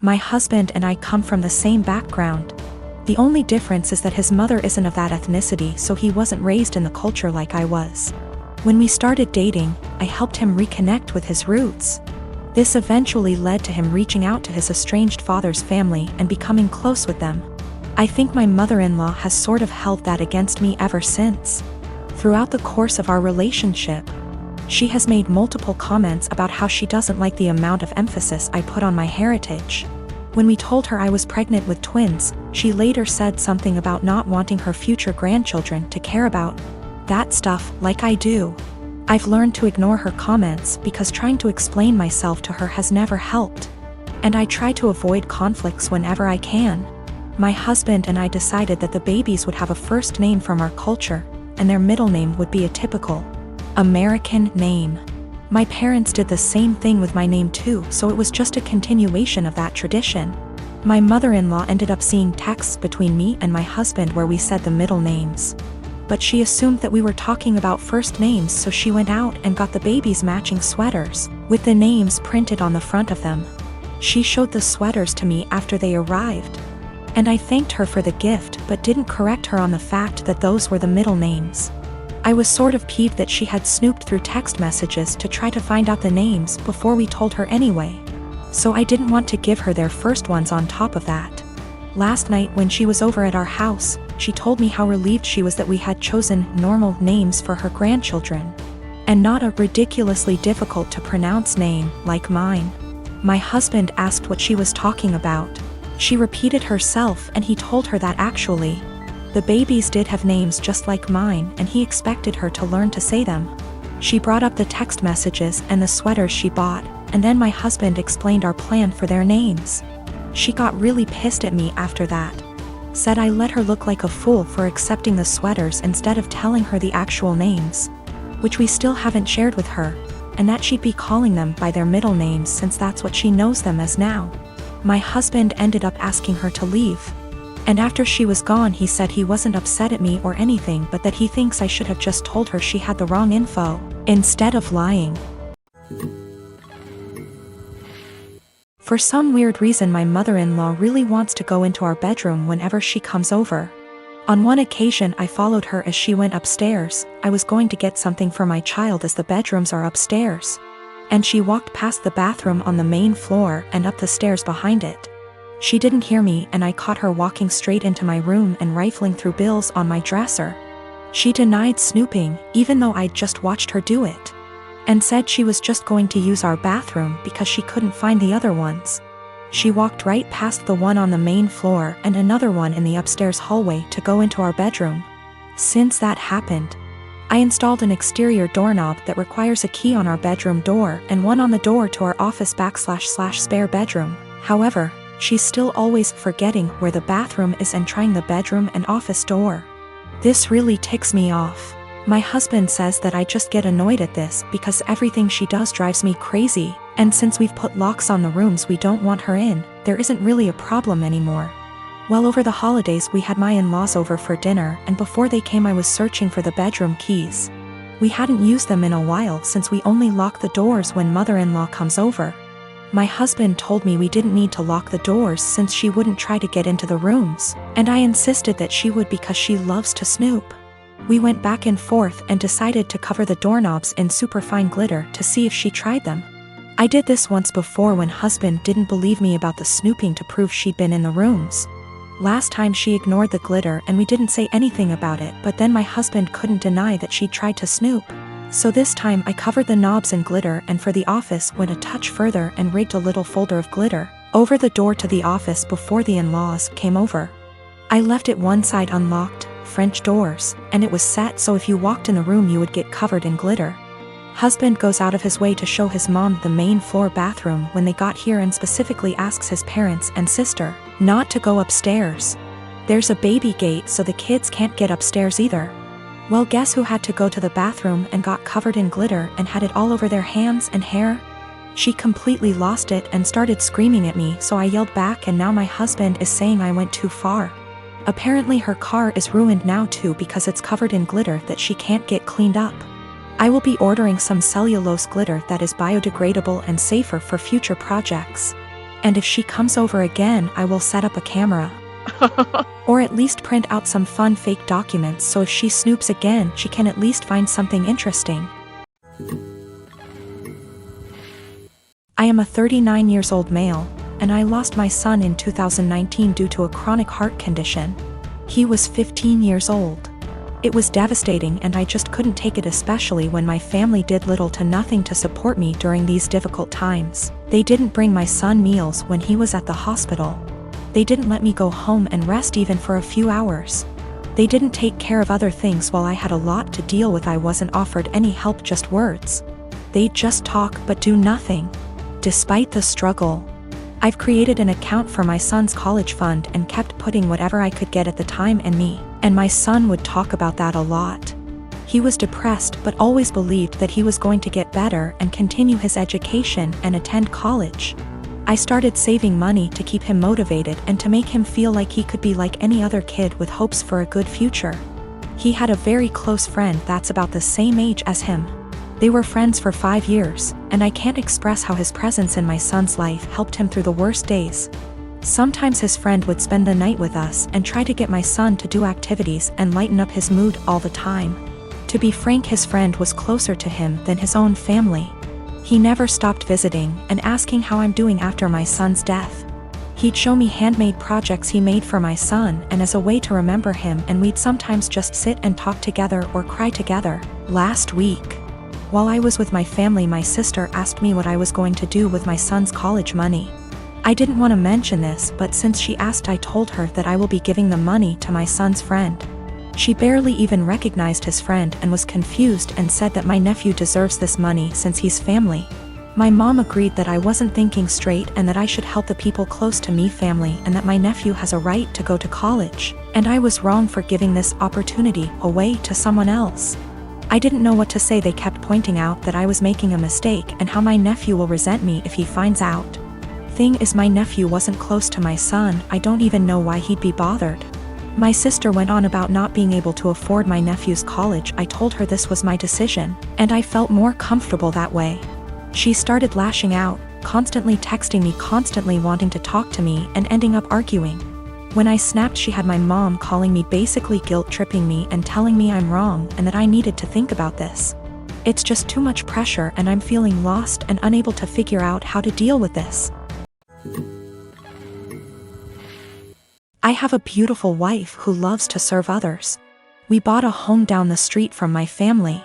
My husband and I come from the same background. The only difference is that his mother isn't of that ethnicity, so he wasn't raised in the culture like I was. When we started dating, I helped him reconnect with his roots. This eventually led to him reaching out to his estranged father's family and becoming close with them. I think my mother-in-law has sort of held that against me ever since. Throughout the course of our relationship, she has made multiple comments about how she doesn't like the amount of emphasis I put on my heritage. When we told her I was pregnant with twins, she later said something about not wanting her future grandchildren to care about that stuff like I do. I've learned to ignore her comments because trying to explain myself to her has never helped. And I try to avoid conflicts whenever I can. My husband and I decided that the babies would have a first name from our culture, and their middle name would be a typical American name. My parents did the same thing with my name too, so it was just a continuation of that tradition. My mother-in-law ended up seeing texts between me and my husband where we said the middle names. But she assumed that we were talking about first names, so she went out and got the babies matching sweaters, with the names printed on the front of them. She showed the sweaters to me after they arrived. And I thanked her for the gift but didn't correct her on the fact that those were the middle names. I was sort of peeved that she had snooped through text messages to try to find out the names before we told her anyway. So I didn't want to give her their first ones on top of that. Last night when she was over at our house, she told me how relieved she was that we had chosen normal names for her grandchildren, and not a ridiculously difficult to pronounce name like mine. My husband asked what she was talking about. She repeated herself and he told her that actually, the babies did have names just like mine and he expected her to learn to say them. She brought up the text messages and the sweaters she bought, and then my husband explained our plan for their names. She got really pissed at me after that. Said I let her look like a fool for accepting the sweaters instead of telling her the actual names, which we still haven't shared with her, and that she'd be calling them by their middle names since that's what she knows them as now. My husband ended up asking her to leave. And after she was gone he said he wasn't upset at me or anything, but that he thinks I should have just told her she had the wrong info, instead of lying. For some weird reason my mother-in-law really wants to go into our bedroom whenever she comes over. On one occasion I followed her as she went upstairs. I was going to get something for my child as the bedrooms are upstairs. And she walked past the bathroom on the main floor and up the stairs behind it. She didn't hear me and I caught her walking straight into my room and rifling through bills on my dresser. She denied snooping, even though I'd just watched her do it, and said she was just going to use our bathroom because she couldn't find the other ones. She walked right past the one on the main floor and another one in the upstairs hallway to go into our bedroom. Since that happened, I installed an exterior doorknob that requires a key on our bedroom door and one on the door to our office / spare bedroom. However, she's still always forgetting where the bathroom is and trying the bedroom and office door. This really ticks me off. My husband says that I just get annoyed at this because everything she does drives me crazy, and since we've put locks on the rooms we don't want her in, there isn't really a problem anymore. Well, over the holidays we had my in-laws over for dinner, and before they came I was searching for the bedroom keys. We hadn't used them in a while since we only lock the doors when mother-in-law comes over. My husband told me we didn't need to lock the doors since she wouldn't try to get into the rooms, and I insisted that she would because she loves to snoop. We went back and forth and decided to cover the doorknobs in superfine glitter to see if she tried them. I did this once before when husband didn't believe me about the snooping to prove she'd been in the rooms. Last time she ignored the glitter and we didn't say anything about it, but then my husband couldn't deny that she'd tried to snoop. So this time I covered the knobs in glitter and for the office went a touch further and rigged a little folder of glitter over the door to the office before the in-laws came over. I left it one side unlocked, French doors, and it was set so if you walked in the room you would get covered in glitter. Husband goes out of his way to show his mom the main floor bathroom when they got here and specifically asks his parents and sister not to go upstairs. There's a baby gate so the kids can't get upstairs either. Well, guess who had to go to the bathroom and got covered in glitter and had it all over their hands and hair? She completely lost it and started screaming at me, so I yelled back and now my husband is saying I went too far. Apparently her car is ruined now too because it's covered in glitter that she can't get cleaned up. I will be ordering some cellulose glitter that is biodegradable and safer for future projects. And if she comes over again, I will set up a camera. Or at least print out some fun fake documents so if she snoops again, she can at least find something interesting. I am a 39 years old male, and I lost my son in 2019 due to a chronic heart condition. He was 15 years old. It was devastating and I just couldn't take it, especially when my family did little to nothing to support me during these difficult times. They didn't bring my son meals when he was at the hospital. They didn't let me go home and rest even for a few hours. They didn't take care of other things while I had a lot to deal with. I wasn't offered any help, just words. They'd just talk but do nothing. Despite the struggle, I've created an account for my son's college fund and kept putting whatever I could get at the time, and my son would talk about that a lot. He was depressed but always believed that he was going to get better and continue his education and attend college. I started saving money to keep him motivated and to make him feel like he could be like any other kid with hopes for a good future. He had a very close friend that's about the same age as him. They were friends for 5 years, and I can't express how his presence in my son's life helped him through the worst days. Sometimes his friend would spend the night with us and try to get my son to do activities and lighten up his mood all the time. To be frank, his friend was closer to him than his own family. He never stopped visiting and asking how I'm doing after my son's death. He'd show me handmade projects he made for my son and as a way to remember him, and we'd sometimes just sit and talk together or cry together. Last week, while I was with my family, my sister asked me what I was going to do with my son's college money. I didn't want to mention this, but since she asked, I told her that I will be giving the money to my son's friend. She barely even recognized his friend and was confused and said that my nephew deserves this money since he's family. My mom agreed that I wasn't thinking straight and that I should help the people close to me, family, and that my nephew has a right to go to college, and I was wrong for giving this opportunity away to someone else. I didn't know what to say. They kept pointing out that I was making a mistake and how my nephew will resent me if he finds out. Thing is, my nephew wasn't close to my son. I don't even know why he'd be bothered. My sister went on about not being able to afford my nephew's college. I told her this was my decision, and I felt more comfortable that way. She started lashing out, constantly texting me, constantly wanting to talk to me, and ending up arguing. When I snapped, she had my mom calling me, basically guilt-tripping me and telling me I'm wrong and that I needed to think about this. It's just too much pressure and I'm feeling lost and unable to figure out how to deal with this. I have a beautiful wife who loves to serve others. We bought a home down the street from my family.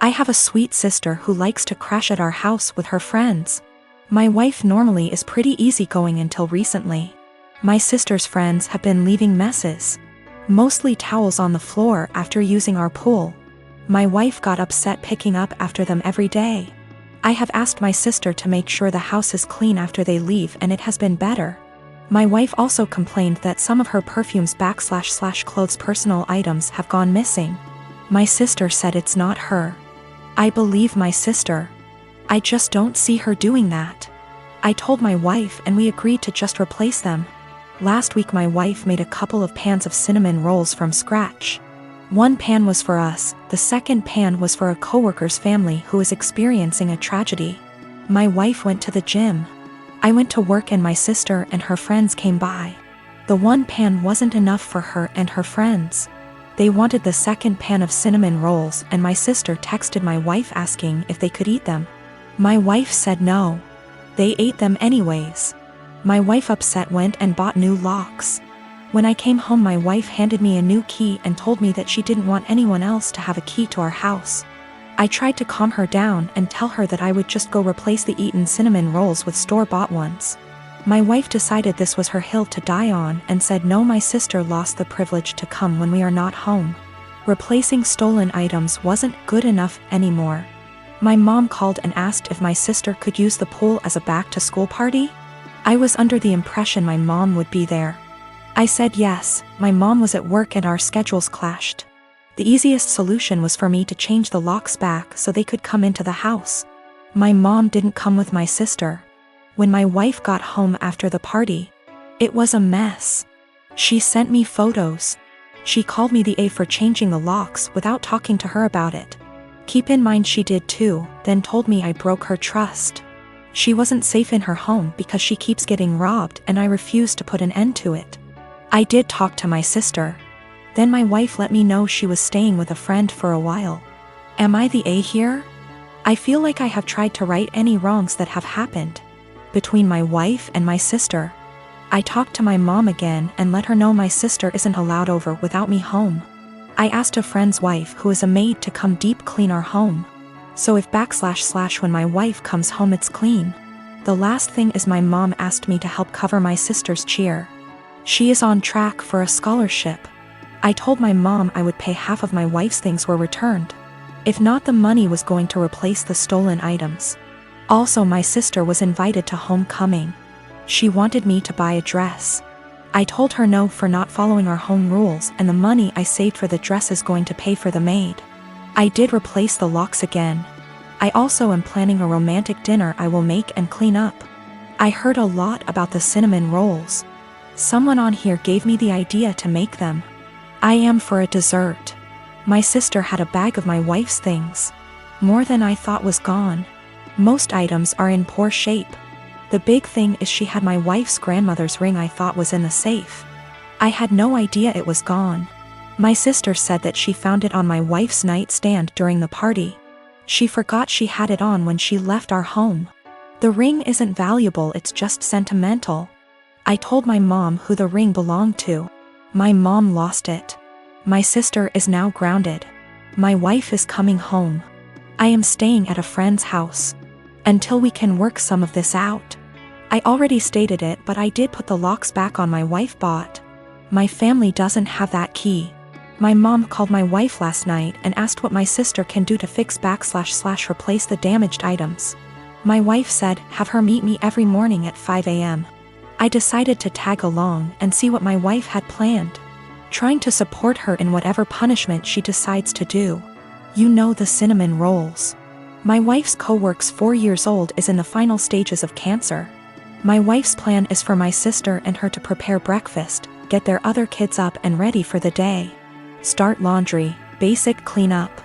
I have a sweet sister who likes to crash at our house with her friends. My wife normally is pretty easygoing until recently. My sister's friends have been leaving messes, mostly towels on the floor after using our pool. My wife got upset picking up after them every day. I have asked my sister to make sure the house is clean after they leave, and it has been better. My wife also complained that some of her perfumes / clothes personal items have gone missing. My sister said it's not her. I believe my sister. I just don't see her doing that. I told my wife and we agreed to just replace them. Last week my wife made a couple of pans of cinnamon rolls from scratch. One pan was for us, the second pan was for a coworker's family who is experiencing a tragedy. My wife went to the gym. I went to work and my sister and her friends came by. The one pan wasn't enough for her and her friends. They wanted the second pan of cinnamon rolls, and my sister texted my wife asking if they could eat them. My wife said no. They ate them anyways. My wife, upset, went and bought new locks. When I came home, my wife handed me a new key and told me that she didn't want anyone else to have a key to our house. I tried to calm her down and tell her that I would just go replace the eaten cinnamon rolls with store-bought ones. My wife decided this was her hill to die on and said no, my sister lost the privilege to come when we are not home. Replacing stolen items wasn't good enough anymore. My mom called and asked if my sister could use the pool as a back-to-school party. I was under the impression my mom would be there. I said yes. My mom was at work and our schedules clashed. The easiest solution was for me to change the locks back so they could come into the house. My mom didn't come with my sister. When my wife got home after the party, it was a mess. She sent me photos. She called me the A for changing the locks without talking to her about it. Keep in mind she did too, then told me I broke her trust. She wasn't safe in her home because she keeps getting robbed and I refuse to put an end to it. I did talk to my sister. Then my wife let me know she was staying with a friend for a while. Am I the A here? I feel like I have tried to right any wrongs that have happened between my wife and my sister. I talked to my mom again and let her know my sister isn't allowed over without me home. I asked a friend's wife who is a maid to come deep clean our home. So if / when my wife comes home it's clean. The last thing is my mom asked me to help cover my sister's cheer. She is on track for a scholarship. I told my mom I would pay half of my wife's things were returned. If not, the money was going to replace the stolen items. Also, my sister was invited to homecoming. She wanted me to buy a dress. I told her no for not following our home rules, and the money I saved for the dress is going to pay for the maid. I did replace the locks again. I also am planning a romantic dinner I will make and clean up. I heard a lot about the cinnamon rolls. Someone on here gave me the idea to make them. I am for a dessert. My sister had a bag of my wife's things. More than I thought was gone. Most items are in poor shape. The big thing is she had my wife's grandmother's ring I thought was in the safe. I had no idea it was gone. My sister said that she found it on my wife's nightstand during the party. She forgot she had it on when she left our home. The ring isn't valuable, it's just sentimental. I told my mom who the ring belonged to. My mom lost it. My sister is now grounded. My wife is coming home. I am staying at a friend's house until we can work some of this out. I already stated it, but I did put the locks back on my wife bought. My family doesn't have that key. My mom called my wife last night and asked what my sister can do to fix / replace the damaged items. My wife said have her meet me every morning at 5 a.m. I decided to tag along and see what my wife had planned, trying to support her in whatever punishment she decides to do. You know, the cinnamon rolls. My wife's co-worker's 4 years old is in the final stages of cancer. My wife's plan is for my sister and her to prepare breakfast, get their other kids up and ready for the day, start laundry, basic cleanup,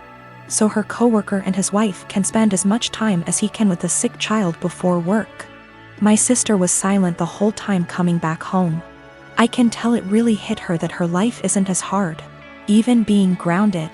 so her co-worker and his wife can spend as much time as he can with the sick child before work. My sister was silent the whole time coming back home. I can tell it really hit her that her life isn't as hard, even being grounded.